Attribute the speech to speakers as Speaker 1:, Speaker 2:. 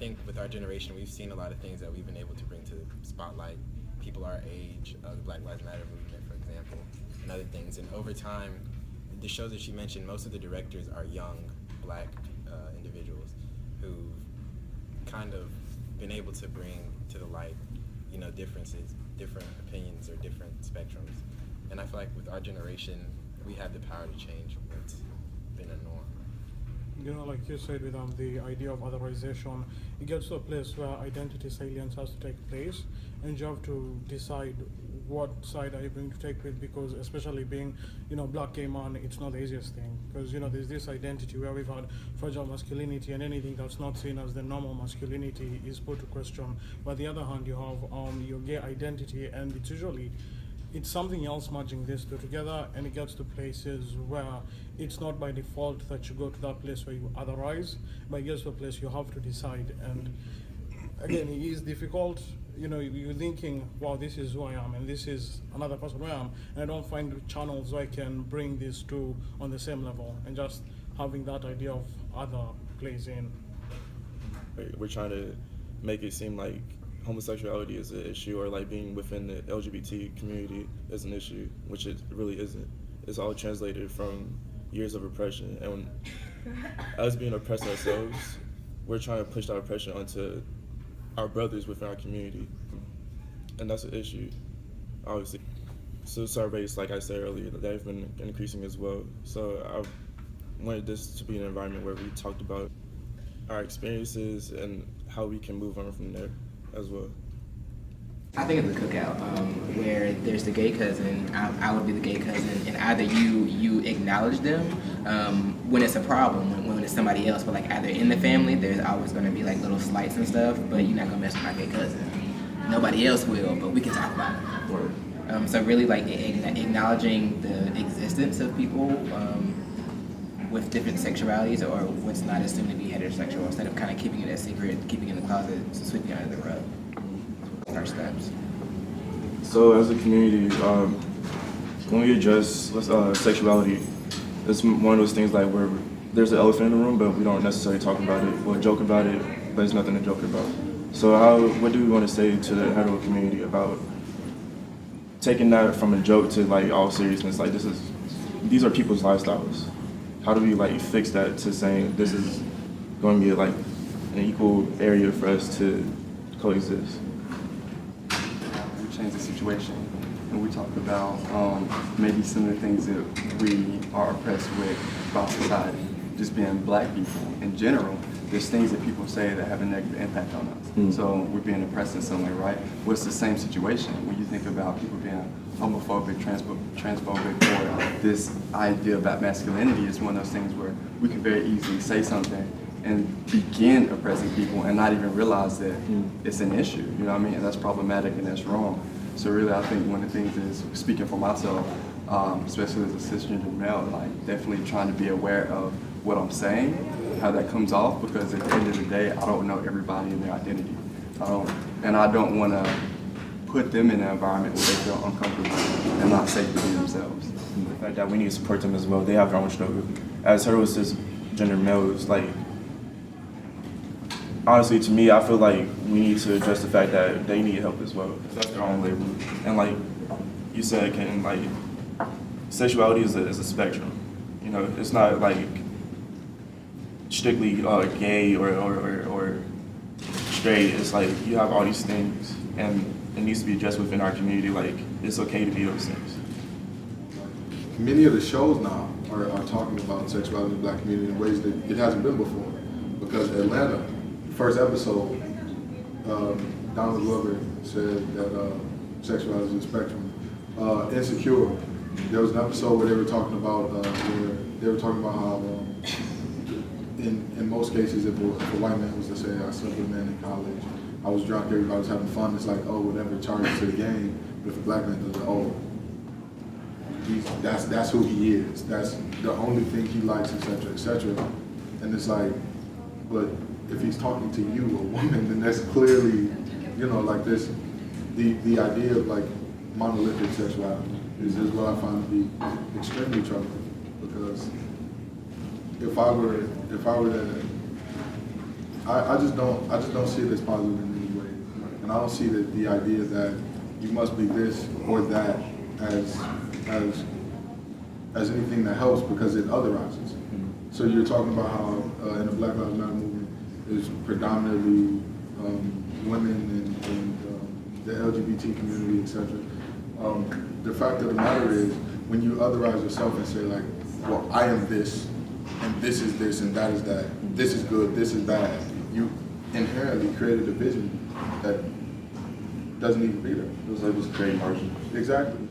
Speaker 1: think with our generation, we've seen a lot of things that we've been able to bring to the spotlight. People our age, the Black Lives Matter movement, for example, and other things. And over time, the shows that she mentioned, most of the directors are young Black individuals who've kind of been able to bring to the light, differences, different opinions or different spectrums. And I feel like with our generation, we have the power to change what's been a norm.
Speaker 2: Like you said, with the idea of otherization, it gets to a place where identity salience has to take place, and you have to decide what side are you going to take with, because especially being, black gay man, it's not the easiest thing, because, there's this identity where we've had fragile masculinity, and anything that's not seen as the normal masculinity is put to question. But on the other hand, you have your gay identity, and it's something else merging these two together, and it gets to places where it's not by default that you go to that place where you otherize, but it gets to a place you have to decide. And again, it is difficult. You're thinking, wow, this is who I am, and this is another person who I am, and I don't find channels where I can bring these two on the same level, and just having that idea of other plays in.
Speaker 3: We're trying to make it seem like homosexuality is an issue, or like being within the LGBT community is an issue, which it really isn't. It's all translated from years of oppression, and us being oppressed ourselves, we're trying to push that oppression onto our brothers within our community, and that's an issue, obviously. Suicide rates, like I said earlier, they've been increasing as well. So I wanted this to be an environment where we talked about our experiences and how we can move on from there as well.
Speaker 4: I think it's a cookout where there's the gay cousin, I would be the gay cousin, and either you acknowledge them when it's a problem, when it's somebody else, but like either in the family, there's always going to be like little slights and stuff, but you're not going to mess with my gay cousin. Nobody else will, but we can talk about it. So really like acknowledging the existence of people with different sexualities, or what's not assumed to be heterosexual, instead of kind of keeping it a secret, keeping it in the closet, sweeping it under the rug. Our steps.
Speaker 3: So as a community, when we address sexuality, it's one of those things like where there's an elephant in the room, but we don't necessarily talk about it. We'll joke about it, but there's nothing to joke about. So what do we want to say to the hetero community about taking that from a joke to like all seriousness? Like these are people's lifestyles. How do we like fix that to saying this is going to be like an equal area for us to coexist?
Speaker 5: Change the situation, and we talk about maybe some of the things that we are oppressed with about society, just being black people in general. There's things that people say that have a negative impact on us. So we're being oppressed in some way, right? Well, it's the same situation when you think about people being homophobic, transphobic, or this idea about masculinity. Is one of those things where we can very easily say something and begin oppressing people and not even realize that it's an issue, you know what I mean? And that's problematic and that's wrong. So really I think one of the things is, speaking for myself, especially as a cisgender male, like definitely trying to be aware of what I'm saying, how that comes off, because at the end of the day, I don't know everybody and their identity. I don't want to put them in an environment where they feel uncomfortable and not safe to be themselves.
Speaker 3: The fact that we need to support them as well. They have their own struggle. As hetero cisgender males, like, honestly, to me, I feel like we need to address the fact that they need help as well. That's their own label. And like you said, Ken, like sexuality is a spectrum. It's not like strictly gay or straight. It's like you have all these things, and it needs to be addressed within our community. Like it's okay to be those things.
Speaker 6: Many of the shows now are talking about sexuality in the black community in ways that it hasn't been before, because Atlanta. First episode, Donald Glover said that sexuality is a spectrum. Insecure, there was an episode where they were talking about how in most cases if a white man was to say, I slept with a man in college, I was drunk, everybody was having fun, it's like, oh, whatever, charges to the game. But if a black man does it, oh, that's who he is. That's the only thing he likes, etc., etc. And it's like, but if he's talking to you, a woman, then that's clearly, like this, the idea of like monolithic sexuality is what I find to be extremely troubling. Because if I were to I just don't see it as positive in any way, and I don't see the idea that you must be this or that as anything that helps, because it otherizes. So you're talking about how in the Black Lives Matter movement is predominantly women and the LGBT community, etc. The fact of the matter is, when you otherize yourself and say like, well, I am this, and this is this, and that is that, this is good, this is bad, you inherently created a vision that doesn't need to be there.
Speaker 5: Those labels create margin.
Speaker 6: Exactly.